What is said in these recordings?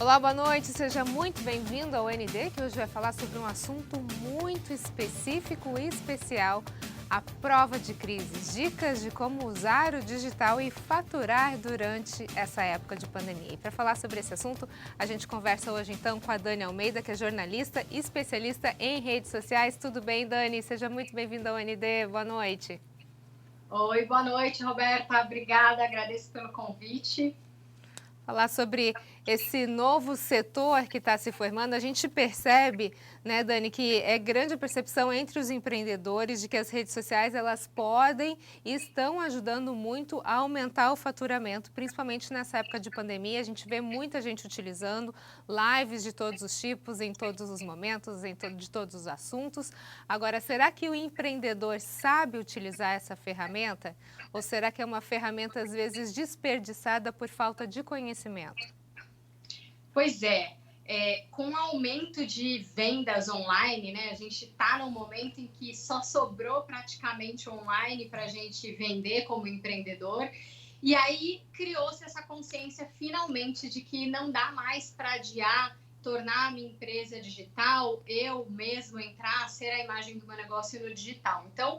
Olá, boa noite, seja muito bem-vindo ao ND, que hoje vai falar sobre um assunto muito específico e especial, a prova de crise, dicas de como usar o digital e faturar durante essa época de pandemia. E para falar sobre esse assunto, a gente conversa hoje então com a Dani Almeida, que é jornalista e especialista em redes sociais. Tudo bem, Dani? Seja muito bem-vinda ao ND, boa noite. Oi, boa noite, Roberta. Obrigada, agradeço pelo convite. Falar sobre esse novo setor que está se formando, a gente percebe, né, Dani, que é grande a percepção entre os empreendedores de que as redes sociais elas podem e estão ajudando muito a aumentar o faturamento, principalmente nessa época de pandemia. A gente vê muita gente utilizando lives de todos os tipos, em todos os momentos, de todos os assuntos. Agora, será que o empreendedor sabe utilizar essa ferramenta? Ou será que é uma ferramenta, às vezes, desperdiçada por falta de conhecimento? Pois é, com o aumento de vendas online, né, a gente está num momento em que só sobrou praticamente online para a gente vender como empreendedor. E aí criou-se essa consciência finalmente de que não dá mais para adiar, tornar a minha empresa digital, eu mesmo entrar, ser a imagem do meu negócio no digital. Então,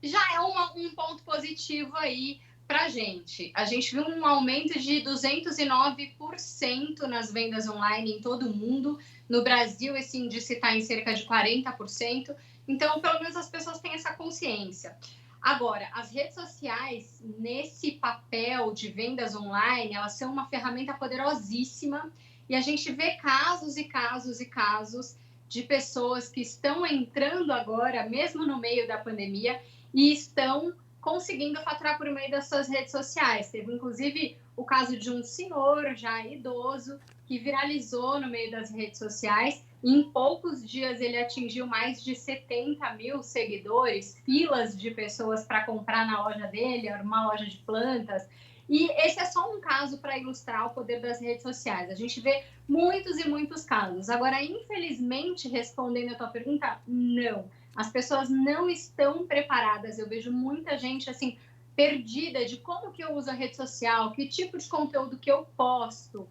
já é um ponto positivo aí para a gente. A gente viu um aumento de 209% nas vendas online em todo o mundo. No Brasil, esse índice está em cerca de 40%. Então, pelo menos as pessoas têm essa consciência. Agora, as redes sociais, nesse papel de vendas online, elas são uma ferramenta poderosíssima e a gente vê casos e casos e casos de pessoas que estão entrando agora, mesmo no meio da pandemia, e estão conseguindo faturar por meio das suas redes sociais. Teve, inclusive, o caso de um senhor já idoso que viralizou no meio das redes sociais. E em poucos dias ele atingiu mais de 70 mil seguidores, filas de pessoas para comprar na loja dele, era uma loja de plantas. E esse é só um caso para ilustrar o poder das redes sociais. A gente vê muitos e muitos casos. Agora, infelizmente, respondendo a tua pergunta, não. As pessoas não estão preparadas. Eu vejo muita gente assim perdida de como que eu uso a rede social, que tipo de conteúdo que eu posto,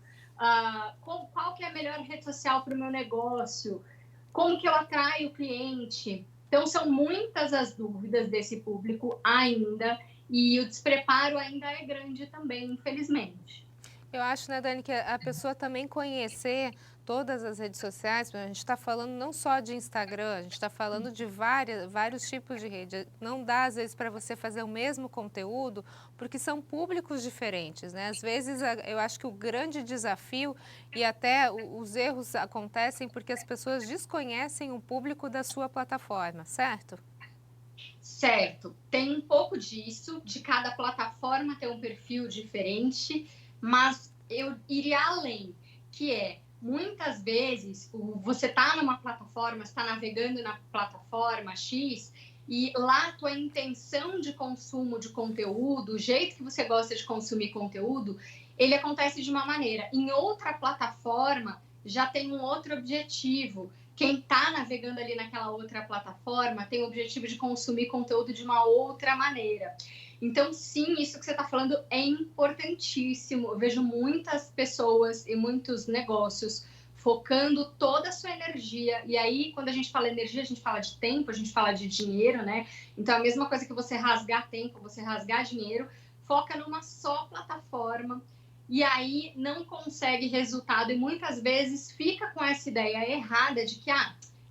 qual que é a melhor rede social para o meu negócio, como que eu atraio o cliente. Então, são muitas as dúvidas desse público ainda, e o despreparo ainda é grande também, infelizmente. Eu acho, né, Dani, que a pessoa também conhecer todas as redes sociais, a gente está falando não só de Instagram, a gente está falando de vários tipos de rede. Não dá, às vezes, para você fazer o mesmo conteúdo, porque são públicos diferentes, né? Às vezes, eu acho que o grande desafio e até os erros acontecem porque as pessoas desconhecem o público da sua plataforma, certo? Certo, tem um pouco disso, de cada plataforma ter um perfil diferente, mas eu iria além, que é, muitas vezes, você está numa plataforma, está navegando na plataforma X, e lá a tua intenção de consumo de conteúdo, o jeito que você gosta de consumir conteúdo, ele acontece de uma maneira. Em outra plataforma, já tem um outro objetivo. Quem está navegando ali naquela outra plataforma tem o objetivo de consumir conteúdo de uma outra maneira. Então, sim, isso que você está falando é importantíssimo. Eu vejo muitas pessoas e muitos negócios focando toda a sua energia. E aí, quando a gente fala energia, a gente fala de tempo, a gente fala de dinheiro, né? Então, a mesma coisa que você rasgar tempo, você rasgar dinheiro, foca numa só plataforma e aí não consegue resultado e muitas vezes fica com essa ideia errada de que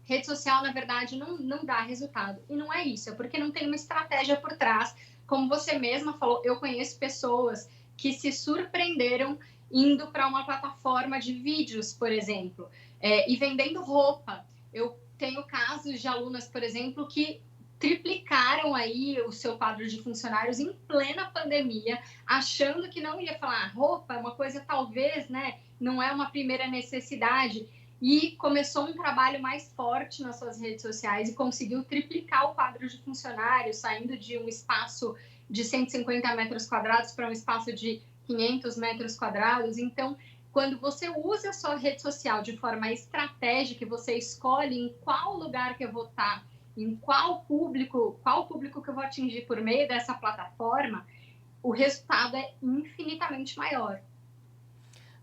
rede social na verdade não dá resultado. E não é isso, é porque não tem uma estratégia por trás. Como você mesma falou, eu conheço pessoas que se surpreenderam indo para uma plataforma de vídeos, por exemplo, e vendendo roupa. Eu tenho casos de alunas, por exemplo, que triplicaram aí o seu quadro de funcionários em plena pandemia, achando que não ia falar roupa é uma coisa talvez, né, não é uma primeira necessidade, e começou um trabalho mais forte nas suas redes sociais e conseguiu triplicar o quadro de funcionários, saindo de um espaço de 150 metros quadrados para um espaço de 500 metros quadrados. Então, quando você usa a sua rede social de forma estratégica, você escolhe em qual lugar que eu vou estar, em qual público que eu vou atingir por meio dessa plataforma, o resultado é infinitamente maior.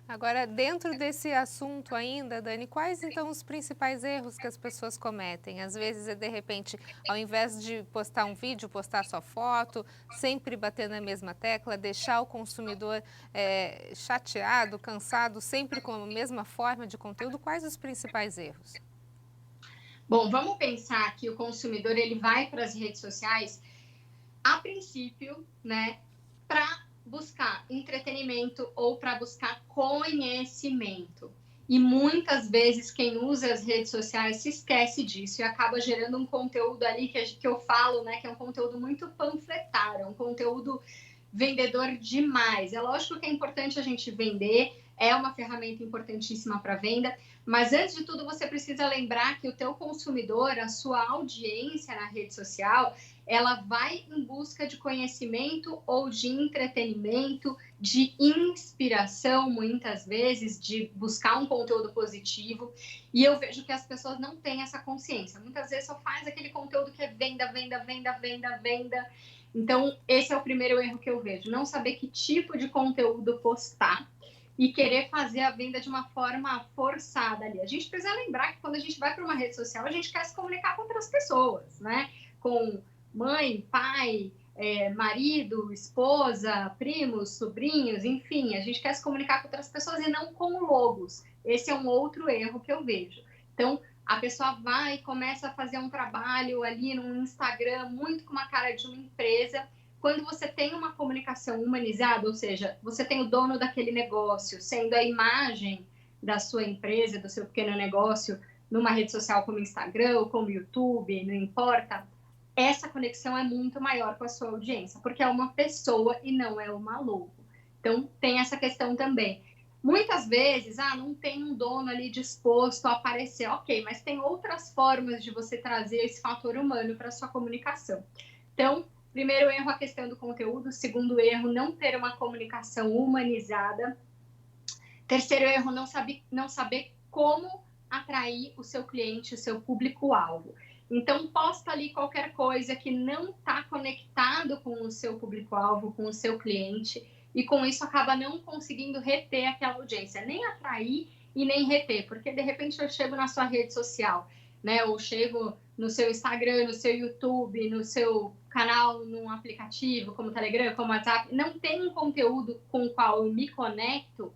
Agora, dentro desse assunto ainda, Dani, quais então os principais erros que as pessoas cometem? Às vezes é de repente, ao invés de postar um vídeo, postar só foto, sempre bater na mesma tecla, deixar o consumidor chateado, cansado, sempre com a mesma forma de conteúdo. Quais os principais erros? Bom, vamos pensar que o consumidor ele vai para as redes sociais a princípio, né, para buscar entretenimento ou para buscar conhecimento. E muitas vezes quem usa as redes sociais se esquece disso e acaba gerando um conteúdo ali que eu falo, né, que é um conteúdo muito panfletário, é um conteúdo vendedor demais. É lógico que é importante a gente vender, é uma ferramenta importantíssima para venda, mas antes de tudo você precisa lembrar que o teu consumidor, a sua audiência na rede social, ela vai em busca de conhecimento ou de entretenimento, de inspiração, muitas vezes, de buscar um conteúdo positivo. E eu vejo que as pessoas não têm essa consciência. Muitas vezes só faz aquele conteúdo que é venda, venda, venda, venda, venda. Então, esse é o primeiro erro que eu vejo. Não saber que tipo de conteúdo postar e querer fazer a venda de uma forma forçada ali. A gente precisa lembrar que quando a gente vai para uma rede social, a gente quer se comunicar com outras pessoas, né? Com mãe, pai, marido, esposa, primos, sobrinhos, enfim, a gente quer se comunicar com outras pessoas e não com logos. Esse é um outro erro que eu vejo. Então, a pessoa vai e começa a fazer um trabalho ali no Instagram, muito com uma cara de uma empresa. Quando você tem uma comunicação humanizada, ou seja, você tem o dono daquele negócio, sendo a imagem da sua empresa, do seu pequeno negócio, numa rede social como Instagram ou como YouTube, não importa, essa conexão é muito maior com a sua audiência, porque é uma pessoa e não é uma logo. Então, tem essa questão também. Muitas vezes, não tem um dono ali disposto a aparecer, ok, mas tem outras formas de você trazer esse fator humano para a sua comunicação. Então, primeiro erro, a questão do conteúdo. Segundo erro, não ter uma comunicação humanizada. Terceiro erro, não saber como atrair o seu cliente, o seu público-alvo. Então, posta ali qualquer coisa que não está conectado com o seu público-alvo, com o seu cliente, e com isso acaba não conseguindo reter aquela audiência, nem atrair e nem reter, porque de repente eu chego na sua rede social, né? Ou chego no seu Instagram, no seu YouTube, no seu canal, num aplicativo como Telegram, como WhatsApp, não tem um conteúdo com o qual eu me conecto,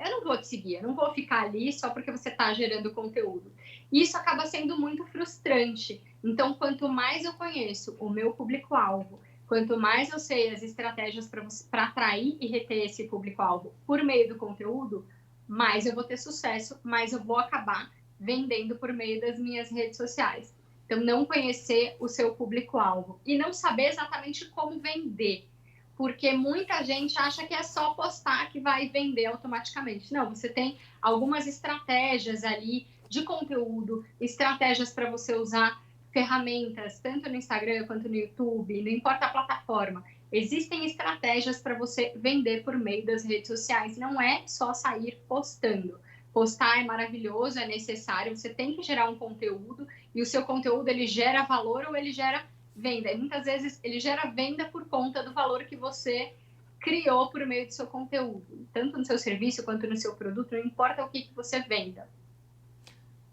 eu não vou te seguir, eu não vou ficar ali só porque você está gerando conteúdo. Isso acaba sendo muito frustrante. Então, quanto mais eu conheço o meu público-alvo, quanto mais eu sei as estratégias para atrair e reter esse público-alvo por meio do conteúdo, mais eu vou ter sucesso, mais eu vou acabar vendendo por meio das minhas redes sociais. Então, não conhecer o seu público-alvo e não saber exatamente como vender, porque muita gente acha que é só postar que vai vender automaticamente. Não, você tem algumas estratégias ali de conteúdo, estratégias para você usar ferramentas, tanto no Instagram quanto no YouTube, não importa a plataforma. Existem estratégias para você vender por meio das redes sociais, não é só sair postando. Postar é maravilhoso, é necessário, você tem que gerar um conteúdo e o seu conteúdo ele gera valor ou ele gera venda. E muitas vezes ele gera venda por conta do valor que você criou por meio do seu conteúdo, tanto no seu serviço quanto no seu produto, não importa o que você venda.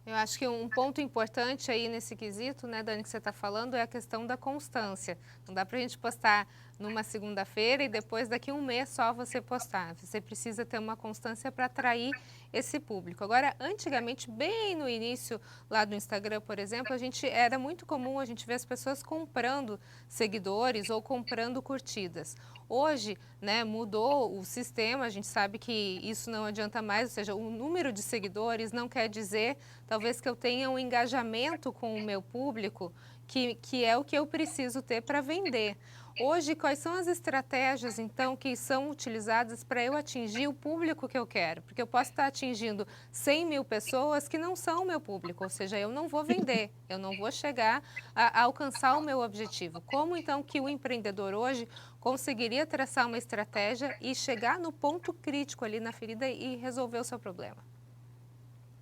Eu acho que um ponto importante aí nesse quesito, né, Dani, que você está falando, é a questão da constância. Não dá para a gente postar numa segunda-feira e depois daqui um mês só você postar. Você precisa ter uma constância para atrair esse público. Agora, antigamente, bem no início lá do Instagram, por exemplo, era muito comum a gente ver as pessoas comprando seguidores ou comprando curtidas. Hoje, né, mudou o sistema, a gente sabe que isso não adianta mais, ou seja, o número de seguidores não quer dizer, talvez, que eu tenha um engajamento com o meu público, que é o que eu preciso ter para vender. Hoje, quais são as estratégias, então, que são utilizadas para eu atingir o público que eu quero? Porque eu posso estar atingindo 100 mil pessoas que não são o meu público, ou seja, eu não vou vender, eu não vou chegar a alcançar o meu objetivo. Como, então, que o empreendedor hoje conseguiria traçar uma estratégia e chegar no ponto crítico ali na ferida e resolver o seu problema?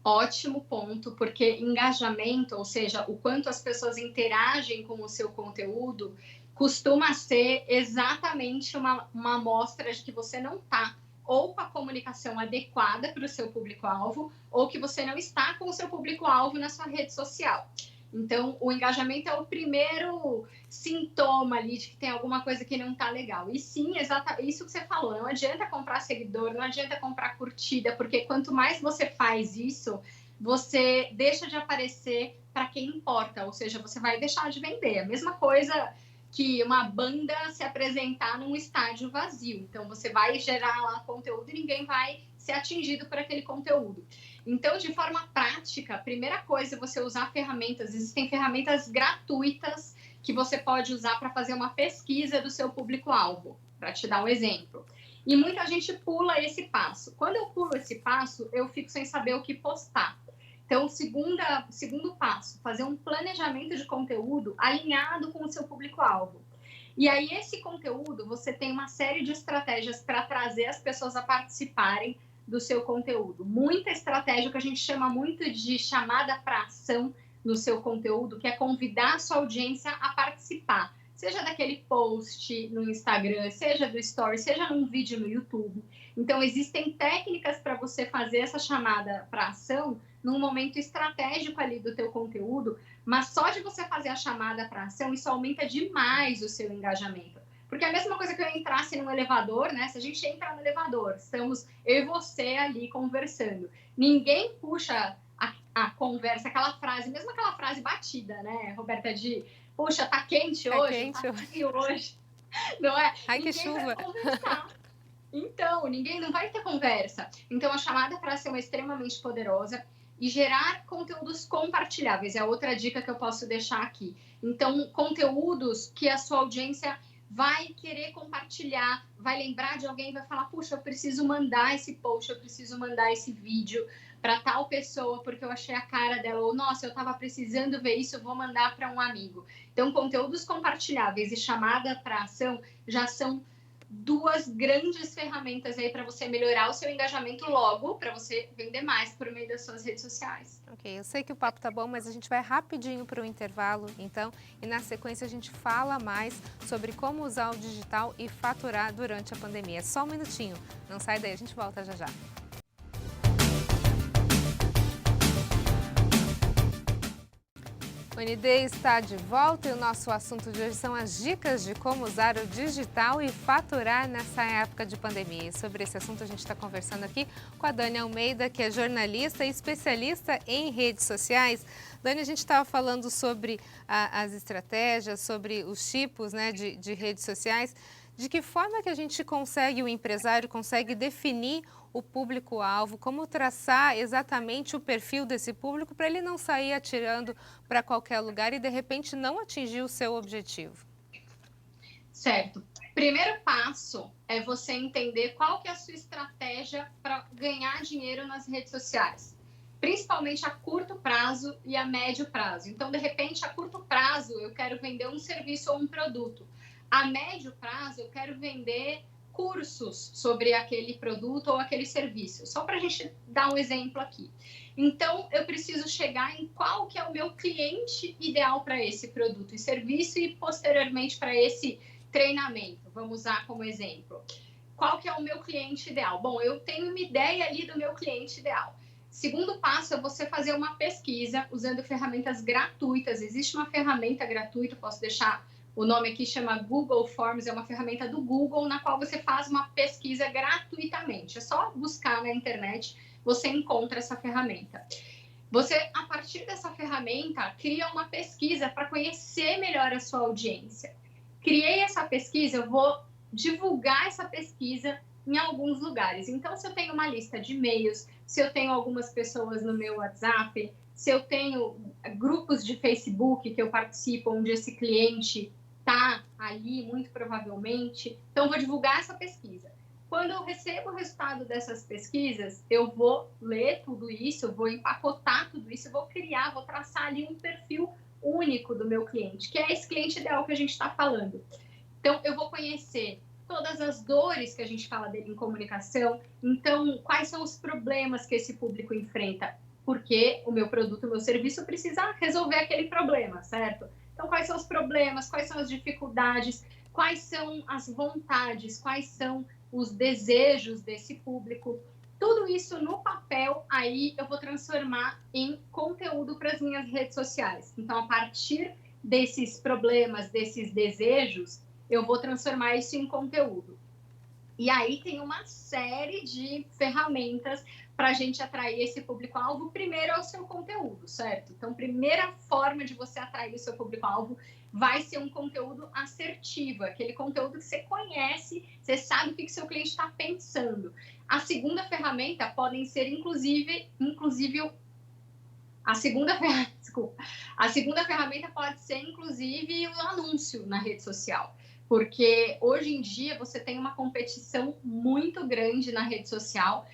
Ótimo ponto, porque engajamento, ou seja, o quanto as pessoas interagem com o seu conteúdo, costuma ser exatamente uma amostra de que você não está ou com a comunicação adequada para o seu público-alvo, ou que você não está com o seu público-alvo na sua rede social. Então, o engajamento é o primeiro sintoma ali de que tem alguma coisa que não está legal. E sim, isso que você falou, não adianta comprar seguidor, não adianta comprar curtida, porque quanto mais você faz isso, você deixa de aparecer para quem importa, ou seja, você vai deixar de vender. A mesma coisa que uma banda se apresentar num estádio vazio. Então, você vai gerar lá conteúdo e ninguém vai ser atingido por aquele conteúdo. Então, de forma prática, a primeira coisa é você usar ferramentas. Existem ferramentas gratuitas que você pode usar para fazer uma pesquisa do seu público-alvo, para te dar um exemplo. E muita gente pula esse passo. Quando eu pulo esse passo, eu fico sem saber o que postar. Então, segundo passo, fazer um planejamento de conteúdo alinhado com o seu público-alvo. E aí, esse conteúdo, você tem uma série de estratégias para trazer as pessoas a participarem do seu conteúdo. Muita estratégia que a gente chama muito de chamada para ação no seu conteúdo, que é convidar a sua audiência a participar. Seja daquele post no Instagram, seja do Story, seja num vídeo no YouTube. Então, existem técnicas para você fazer essa chamada para ação num momento estratégico ali do teu conteúdo, mas só de você fazer a chamada para ação, isso aumenta demais o seu engajamento. Porque é a mesma coisa que eu entrasse num elevador, né? Se a gente entra no elevador, estamos eu e você ali conversando. Ninguém puxa a conversa, aquela frase, mesmo aquela frase batida, né, Roberta, de puxa, tá quente hoje, quente tá frio hoje, não é? Ai, que chuva! Vai conversar. Então, ninguém não vai ter conversa. Então, a chamada para ação é extremamente poderosa e gerar conteúdos compartilháveis é outra dica que eu posso deixar aqui. Então, conteúdos que a sua audiência vai querer compartilhar, vai lembrar de alguém, vai falar, puxa, eu preciso mandar esse post, eu preciso mandar esse vídeo para tal pessoa, porque eu achei a cara dela, ou nossa, eu estava precisando ver isso, eu vou mandar para um amigo. Então, conteúdos compartilháveis e chamada para ação já são duas grandes ferramentas aí para você melhorar o seu engajamento logo, para você vender mais por meio das suas redes sociais. Ok, eu sei que o papo tá bom, mas a gente vai rapidinho para o intervalo, então, e na sequência a gente fala mais sobre como usar o digital e faturar durante a pandemia. Só um minutinho, não sai daí, a gente volta já já. O ND está de volta e o nosso assunto de hoje são as dicas de como usar o digital e faturar nessa época de pandemia. E sobre esse assunto a gente está conversando aqui com a Dani Almeida, que é jornalista e especialista em redes sociais. Dani, a gente estava falando sobre as estratégias, sobre os tipos, né, de redes sociais. De que forma que a gente consegue, o empresário consegue definir o público-alvo, como traçar exatamente o perfil desse público para ele não sair atirando para qualquer lugar e de repente não atingir o seu objetivo? Certo. Primeiro passo é você entender qual que é a sua estratégia para ganhar dinheiro nas redes sociais, principalmente a curto prazo e a médio prazo. Então, de repente, a curto prazo eu quero vender um serviço ou um produto. A médio prazo eu quero vender cursos sobre aquele produto ou aquele serviço, só para a gente dar um exemplo aqui. Então, eu preciso chegar em qual que é o meu cliente ideal para esse produto e serviço e, posteriormente, para esse treinamento. Vamos usar como exemplo. Qual que é o meu cliente ideal? Bom, eu tenho uma ideia ali do meu cliente ideal. Segundo passo é você fazer uma pesquisa usando ferramentas gratuitas. Existe uma ferramenta gratuita, posso deixar o nome aqui, chama Google Forms, é uma ferramenta do Google na qual você faz uma pesquisa gratuitamente. É só buscar na internet, você encontra essa ferramenta. Você, a partir dessa ferramenta, cria uma pesquisa para conhecer melhor a sua audiência. Criei essa pesquisa, eu vou divulgar essa pesquisa em alguns lugares. Então, se eu tenho uma lista de e-mails, se eu tenho algumas pessoas no meu WhatsApp, se eu tenho grupos de Facebook que eu participo, onde esse cliente está ali, muito provavelmente. Então, vou divulgar essa pesquisa. Quando eu recebo o resultado dessas pesquisas, eu vou ler tudo isso, eu vou empacotar tudo isso, eu vou criar, vou traçar ali um perfil único do meu cliente, que é esse cliente ideal que a gente está falando. Então, eu vou conhecer todas as dores que a gente fala dele em comunicação. Então, quais são os problemas que esse público enfrenta? Porque o meu produto, o meu serviço precisa resolver aquele problema, certo? Então, quais são os problemas, quais são as dificuldades, quais são as vontades, quais são os desejos desse público. Tudo isso no papel, aí eu vou transformar em conteúdo para as minhas redes sociais. Então, a partir desses problemas, desses desejos, eu vou transformar isso em conteúdo. E aí tem uma série de ferramentas para a gente atrair esse público-alvo. Primeiro é o seu conteúdo, certo? Então, primeira forma de você atrair o seu público-alvo vai ser um conteúdo assertivo, aquele conteúdo que você conhece, você sabe o que o seu cliente está pensando. A segunda ferramenta podem ser, inclusive a segunda ferramenta pode ser, inclusive, o anúncio na rede social. Porque hoje em dia você tem uma competição muito grande na rede social.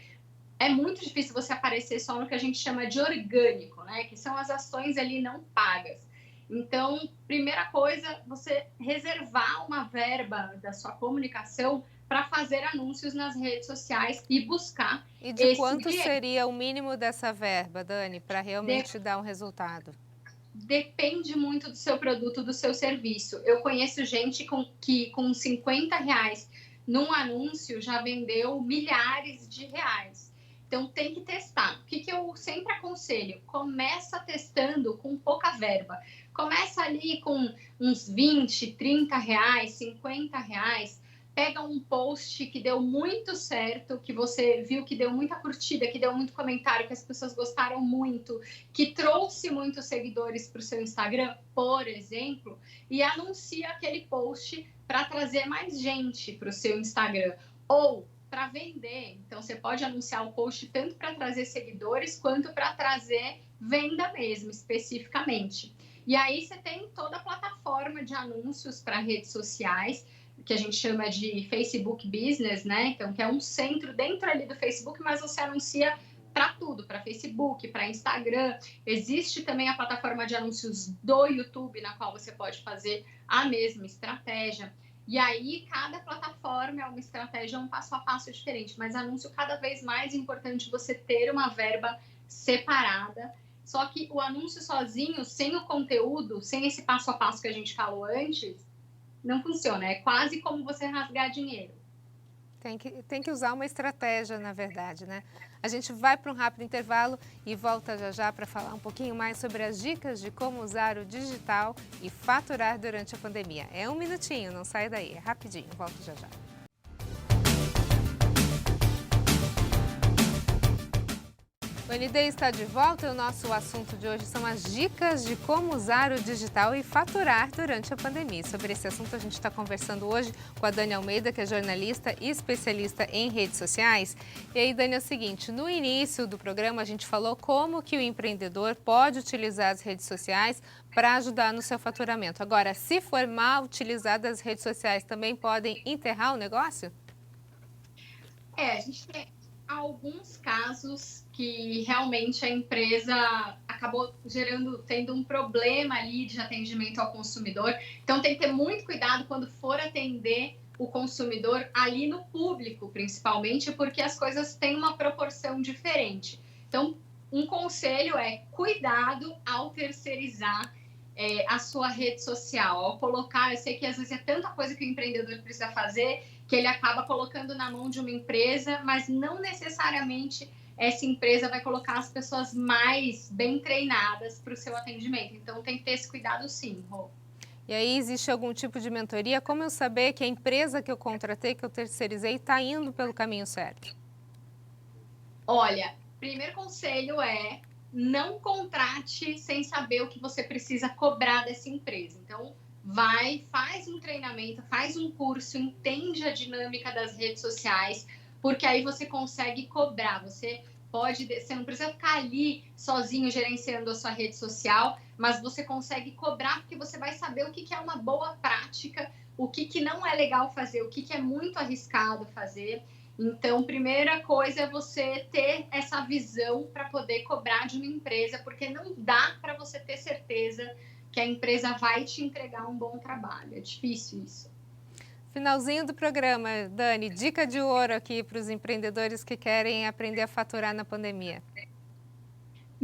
É muito difícil você aparecer só no que a gente chama de orgânico, né? Que são as ações ali não pagas. Então, primeira coisa, você reservar uma verba da sua comunicação para fazer anúncios nas redes sociais e buscar E de quanto seria o mínimo dessa verba, Dani, para realmente dar um resultado? Depende muito do seu produto, do seu serviço. Eu conheço gente que com R$50 num anúncio já vendeu milhares de reais. Então tem que testar. O que eu sempre aconselho? Começa testando com pouca verba. Começa ali com uns 20, 30 reais, 50 reais. Pega um post que deu muito certo, que você viu que deu muita curtida, que deu muito comentário, que as pessoas gostaram muito, que trouxe muitos seguidores para o seu Instagram, por exemplo, e anuncia aquele post para trazer mais gente para o seu Instagram. Ou para vender. Então, você pode anunciar o post tanto para trazer seguidores, quanto para trazer venda mesmo, especificamente. E aí você tem toda a plataforma de anúncios para redes sociais, que a gente chama de Facebook Business, né? Então, que é um centro dentro ali do Facebook, mas você anuncia para tudo, para Facebook, para Instagram. Existe também a plataforma de anúncios do YouTube, na qual você pode fazer a mesma estratégia. E aí, cada plataforma é uma estratégia, um passo a passo diferente, mas anúncio cada vez mais importante você ter uma verba separada. Só que o anúncio sozinho, sem o conteúdo, sem esse passo a passo que a gente falou antes, não funciona. É quase como você rasgar dinheiro. Tem que usar uma estratégia, na verdade, né? A gente vai para um rápido intervalo e volta já já para falar um pouquinho mais sobre as dicas de como usar o digital e faturar durante a pandemia. É um minutinho, não sai daí, é rapidinho, volto já já. O ND está de volta e o nosso assunto de hoje são as dicas de como usar o digital e faturar durante a pandemia. Sobre esse assunto a gente está conversando hoje com a Dani Almeida, que é jornalista e especialista em redes sociais. E aí, Dani, é o seguinte, no início do programa a gente falou como que o empreendedor pode utilizar as redes sociais para ajudar no seu faturamento. Agora, se for mal utilizado, as redes sociais também podem enterrar o negócio? A gente tem alguns casos que realmente a empresa acabou tendo um problema ali de atendimento ao consumidor. Então tem que ter muito cuidado quando for atender o consumidor ali no público, principalmente, porque as coisas têm uma proporção diferente. Então, um conselho é cuidado ao terceirizar a sua rede social, ao colocar, eu sei que às vezes é tanta coisa que o empreendedor precisa fazer, que ele acaba colocando na mão de uma empresa, mas não necessariamente essa empresa vai colocar as pessoas mais bem treinadas para o seu atendimento. Então, tem que ter esse cuidado sim, Rô. E aí, existe algum tipo de mentoria? Como eu saber que a empresa que eu contratei, que eu terceirizei, está indo pelo caminho certo? Olha, primeiro conselho é não contrate sem saber o que você precisa cobrar dessa empresa. Então, faz um treinamento, faz um curso, entende a dinâmica das redes sociais, porque aí você consegue cobrar. Você não precisa ficar ali sozinho gerenciando a sua rede social, mas você consegue cobrar porque você vai saber o que é uma boa prática, o que não é legal fazer, o que é muito arriscado fazer. Então, primeira coisa é você ter essa visão para poder cobrar de uma empresa, porque não dá para você ter certeza que a empresa vai te entregar um bom trabalho. É difícil isso. Finalzinho do programa, Dani, dica de ouro aqui para os empreendedores que querem aprender a faturar na pandemia.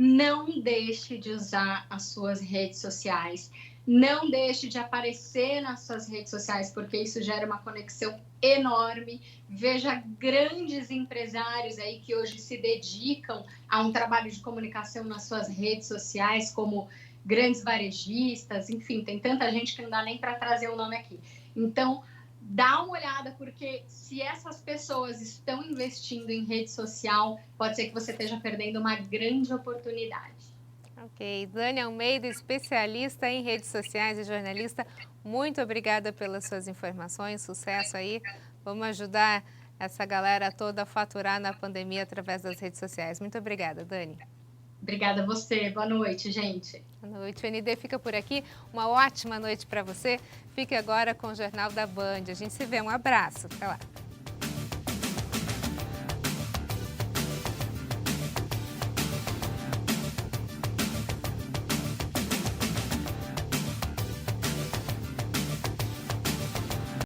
não deixe de usar as suas redes sociais, não deixe de aparecer nas suas redes sociais, porque isso gera uma conexão enorme. Veja grandes empresários aí que hoje se dedicam a um trabalho de comunicação nas suas redes sociais, como grandes varejistas, enfim, tem tanta gente que não dá nem para trazer o nome aqui. Então, dá uma olhada, porque se essas pessoas estão investindo em rede social, pode ser que você esteja perdendo uma grande oportunidade. Ok, Dani Almeida, especialista em redes sociais e jornalista, muito obrigada pelas suas informações, sucesso aí. Vamos ajudar essa galera toda a faturar na pandemia através das redes sociais. Muito obrigada, Dani. Obrigada a você. Boa noite, gente. Boa noite. O ND fica por aqui. Uma ótima noite para você. Fique agora com o Jornal da Band. A gente se vê. Um abraço. Até lá.